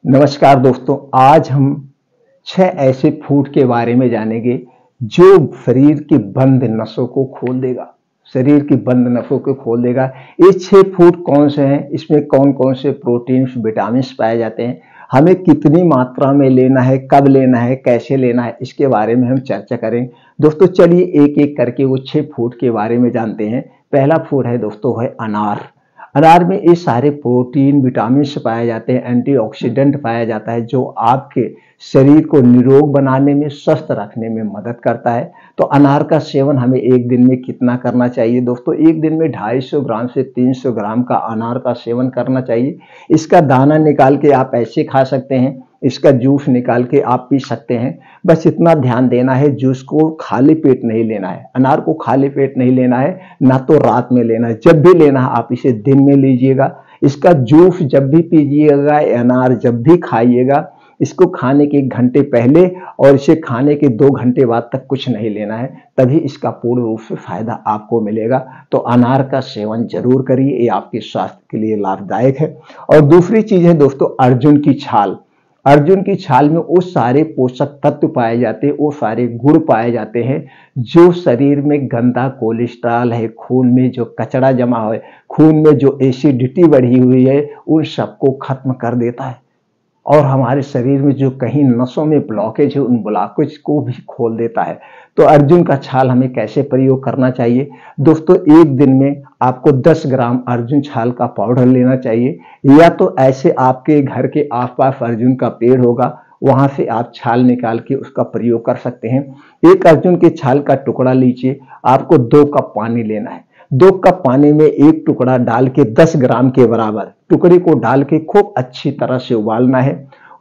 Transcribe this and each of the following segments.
नमस्कार दोस्तों, आज हम 6 ऐसे फूड के बारे में जानेंगे जो शरीर की बंद नसों को खोल देगा। शरीर की बंद नसों को खोल देगा। ये 6 फूड कौन से हैं, इसमें कौन कौन से प्रोटीन्स विटामिन पाए जाते हैं, हमें कितनी मात्रा में लेना है, कब लेना है, कैसे लेना है, इसके बारे में हम चर्चा करें। दोस्तों चलिए एक एक करके वो 6 फूड के बारे में जानते हैं। पहला फूड है दोस्तों है अनार। अनार में ये सारे प्रोटीन विटामिन पाए जाते हैं, एंटीऑक्सीडेंट पाया जाता है जो आपके शरीर को निरोग बनाने में, स्वस्थ रखने में मदद करता है। तो अनार का सेवन हमें एक दिन में कितना करना चाहिए दोस्तों? एक दिन में 250 ग्राम से 300 ग्राम का अनार का सेवन करना चाहिए। इसका दाना निकाल के आप ऐसे खा सकते हैं, इसका जूस निकाल के आप पी सकते हैं। बस इतना ध्यान देना है, जूस को खाली पेट नहीं लेना है, अनार को खाली पेट नहीं लेना है, ना तो रात में लेना है। जब भी लेना है आप इसे दिन में लीजिएगा। इसका जूस जब भी पीजिएगा, अनार जब भी खाइएगा, इसको खाने के 1 घंटे पहले और इसे खाने के 2 घंटे बाद तक कुछ नहीं लेना है, तभी इसका पूर्ण रूप से फायदा आपको मिलेगा। तो अनार का सेवन जरूर करिए, ये आपके स्वास्थ्य के लिए लाभदायक है। और दूसरी चीज है दोस्तों अर्जुन की छाल। अर्जुन की छाल में वो सारे पोषक तत्व पाए जाते हैं, वो सारे गुण पाए जाते हैं जो शरीर में गंदा कोलेस्ट्रॉल है, खून में जो कचरा जमा है, खून में जो एसिडिटी बढ़ी हुई है, उन सबको खत्म कर देता है। और हमारे शरीर में जो कहीं नसों में ब्लॉकेज है, उन ब्लॉकेज को भी खोल देता है। तो अर्जुन का छाल हमें कैसे प्रयोग करना चाहिए दोस्तों? एक दिन में आपको 10 ग्राम अर्जुन छाल का पाउडर लेना चाहिए, या तो ऐसे आपके घर के आसपास अर्जुन का पेड़ होगा, वहां से आप छाल निकाल के उसका प्रयोग कर सकते हैं। एक अर्जुन के छाल का टुकड़ा लीजिए, आपको 2 कप पानी लेना है। 2 कप पानी में एक टुकड़ा डाल के 10 ग्राम के बराबर टुकड़े को डाल के खूब अच्छी तरह से उबालना है।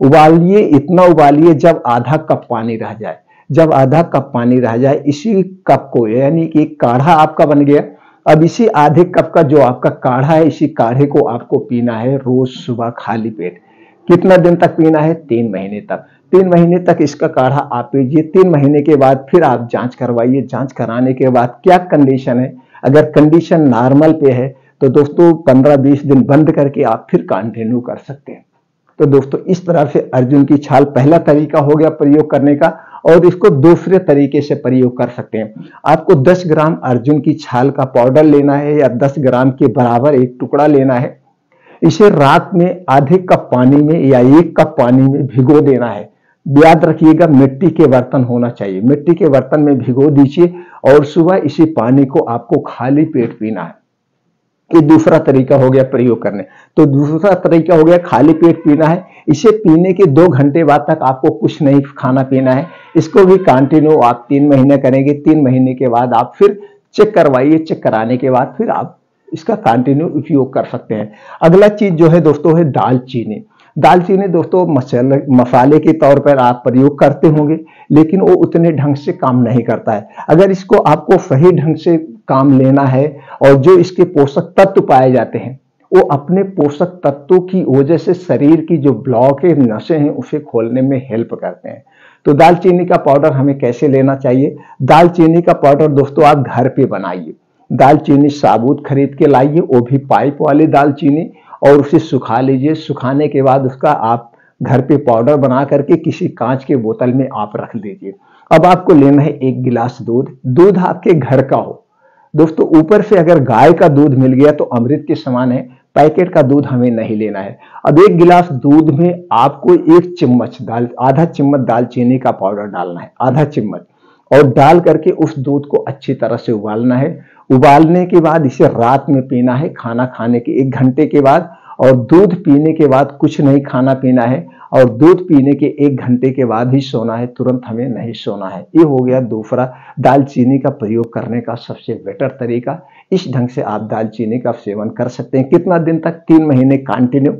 उबालिए, इतना उबालिए जब आधा कप पानी रह जाए। जब आधा कप पानी रह जाए, इसी कप को, यानी कि काढ़ा आपका बन गया। अब इसी आधे कप का जो आपका काढ़ा है, इसी काढ़े को आपको पीना है रोज सुबह खाली पेट। कितना दिन तक पीना है? 3 महीने तक। 3 महीने तक इसका काढ़ा आप पीजिए। 3 महीने के बाद फिर आप जांच करवाइए। जांच कराने के बाद क्या कंडीशन है, अगर कंडीशन नॉर्मल पे है तो दोस्तों 15-20 दिन बंद करके आप फिर कंटिन्यू कर सकते हैं। तो दोस्तों इस तरह से अर्जुन की छाल पहला तरीका हो गया प्रयोग करने का, और इसको दूसरे तरीके से प्रयोग कर सकते हैं। आपको 10 ग्राम अर्जुन की छाल का पाउडर लेना है, या 10 ग्राम के बराबर एक टुकड़ा लेना है। इसे रात में आधे कप पानी में या 1 कप पानी में भिगो देना है। याद रखिएगा मिट्टी के बर्तन होना चाहिए, मिट्टी के बर्तन में भिगो दीजिए और सुबह इसी पानी को आपको खाली पेट पीना है। ये दूसरा तरीका हो गया प्रयोग करने। तो दूसरा तरीका हो गया खाली पेट पीना है। इसे पीने के 2 घंटे बाद तक आपको कुछ नहीं खाना पीना है। इसको भी कंटिन्यू आप 3 महीने करेंगे। 3 महीने के बाद आप फिर चेक करवाइए। चेक कराने के बाद फिर आप इसका कंटिन्यू उपयोग कर सकते हैं। अगला चीज जो है दोस्तों है दालचीनी। दालचीनी दोस्तों मसाले के तौर पर आप प्रयोग करते होंगे, लेकिन वो उतने ढंग से काम नहीं करता है। अगर इसको आपको सही ढंग से काम लेना है, और जो इसके पोषक तत्व पाए जाते हैं, वो अपने पोषक तत्वों की वजह से शरीर की जो ब्लॉक है, नसें हैं, उसे खोलने में हेल्प करते हैं। तो दालचीनी का पाउडर हमें कैसे लेना चाहिए? दालचीनी का पाउडर दोस्तों आप घर पे बनाइए। दालचीनी साबुत खरीद के लाइए, वो भी पाइप वाली दालचीनी, और उसे सुखा लीजिए। सुखाने के बाद उसका आप घर पे पाउडर बना करके किसी कांच के बोतल में आप रख दीजिए। अब आपको लेना है 1 गिलास दूध। दूध आपके घर का हो दोस्तों। ऊपर से अगर गाय का दूध मिल गया तो अमृत के समान है, पैकेट का दूध हमें नहीं लेना है। अब 1 गिलास दूध में आपको 1 चम्मच आधा चम्मच दालचीनी का पाउडर डालना है, आधा चम्मच, और डाल करके उस दूध को अच्छी तरह से उबालना है। उबालने के बाद इसे रात में पीना है, खाना खाने के 1 घंटे के बाद। और दूध पीने के बाद कुछ नहीं खाना पीना है, और दूध पीने के 1 घंटे के बाद ही सोना है, तुरंत हमें नहीं सोना है। ये हो गया दूसरा दालचीनी का प्रयोग करने का सबसे बेटर तरीका। इस ढंग से आप दालचीनी का सेवन कर सकते हैं। कितना दिन तक? 3 महीने कंटिन्यू।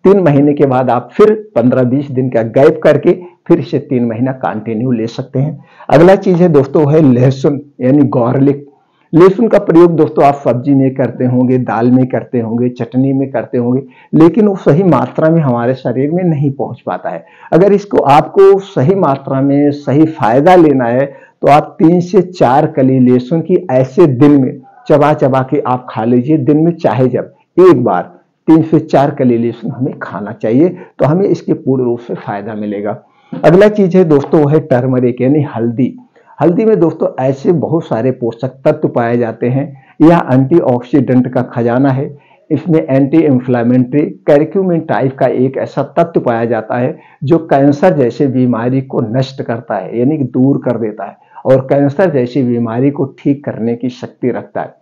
3 महीने के बाद आप फिर 15-20 दिन का गैप करके फिर इसे 3 महीना कंटिन्यू ले सकते हैं। अगला चीज है दोस्तों है लहसुन, यानी गार्लिक। लहसुन का प्रयोग दोस्तों आप सब्जी में करते होंगे, दाल में करते होंगे, चटनी में करते होंगे, लेकिन वो सही मात्रा में हमारे शरीर में नहीं पहुंच पाता है। अगर इसको आपको सही मात्रा में सही फायदा लेना है तो आप 3 से 4 कली लहसुन की ऐसे दिन में चबा चबा के आप खा लीजिए। दिन में चाहे जब एक बार 3 से 4 कली हमें खाना चाहिए, तो हमें इसके पूर्ण रूप से फायदा मिलेगा। अगला चीज है दोस्तों, वो है टर्मरिक यानी हल्दी। हल्दी में दोस्तों ऐसे बहुत सारे पोषक तत्व पाए जाते हैं। यह एंटीऑक्सीडेंट का खजाना है। इसमें एंटी इंफ्लेमेटरी कैरक्यूमिन टाइप का एक ऐसा तत्व पाया जाता है जो कैंसर जैसे बीमारी को नष्ट करता है, यानी कि दूर कर देता है, और कैंसर जैसी बीमारी को ठीक करने की शक्ति रखता है।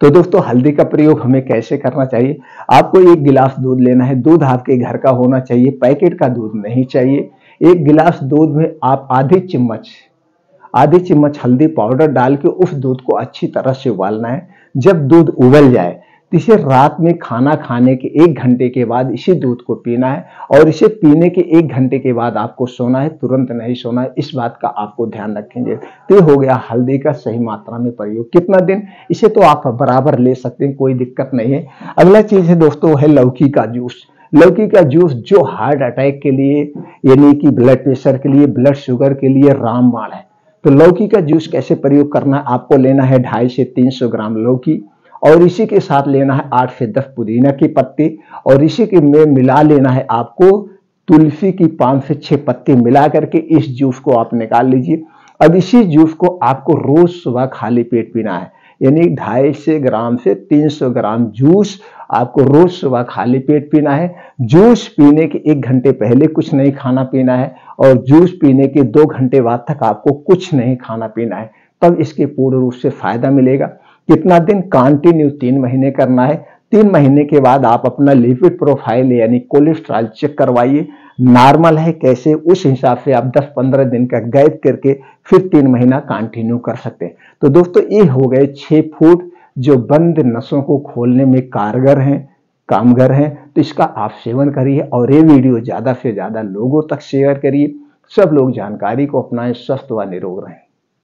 तो दोस्तों हल्दी का प्रयोग हमें कैसे करना चाहिए? आपको 1 गिलास दूध लेना है। दूध आपके घर का होना चाहिए, पैकेट का दूध नहीं चाहिए। 1 गिलास दूध में आप आधी चम्मच हल्दी पाउडर डाल के उस दूध को अच्छी तरह से उबालना है। जब दूध उबल जाए तो इसे रात में खाना खाने के 1 घंटे के बाद इसी दूध को पीना है, और इसे पीने के 1 घंटे के बाद आपको सोना है, तुरंत नहीं सोना है। इस बात का आपको ध्यान रखेंगे। तो हो गया हल्दी का सही मात्रा में प्रयोग। कितना दिन? इसे तो आप बराबर ले सकते हैं, कोई दिक्कत नहीं है। अगला चीज है दोस्तों, है लौकी का जूस। लौकी का जूस जो हार्ट अटैक के लिए, यानी कि ब्लड प्रेशर के लिए, ब्लड शुगर के लिए रामबाण है। तो लौकी का जूस कैसे प्रयोग करना है? आपको लेना है 250 से 300 ग्राम लौकी, और इसी के साथ लेना है 8 से 10 पुदीना की पत्ती, और इसी के में मिला लेना है आपको तुलसी की 5 से 6 पत्ती मिला करके इस जूस को आप निकाल लीजिए। अब इसी जूस को आपको रोज सुबह खाली पेट पीना है, यानी 250 ग्राम से 300 ग्राम जूस आपको रोज सुबह खाली पेट पीना है। जूस पीने के 1 घंटे पहले कुछ नहीं खाना पीना है, और जूस पीने के 2 घंटे बाद तक आपको कुछ नहीं खाना पीना है, तब इसके पूर्ण रूप से फायदा मिलेगा। कितना दिन? कंटिन्यू 3 महीने करना है। 3 महीने के बाद आप अपना लिपिड प्रोफाइल यानी कोलेस्ट्रॉल चेक करवाइए, नॉर्मल है कैसे, उस हिसाब से आप 10-15 दिन का गैप करके फिर 3 महीना कंटिन्यू कर सकते हैं। तो दोस्तों ये हो गए 6 फूड जो बंद नसों को खोलने में कारगर हैं, कामगर हैं। तो इसका आप सेवन करिए, और ये वीडियो ज्यादा से ज्यादा लोगों तक शेयर करिए। सब लोग जानकारी को अपनाएं, स्वस्थ व निरोग रहें।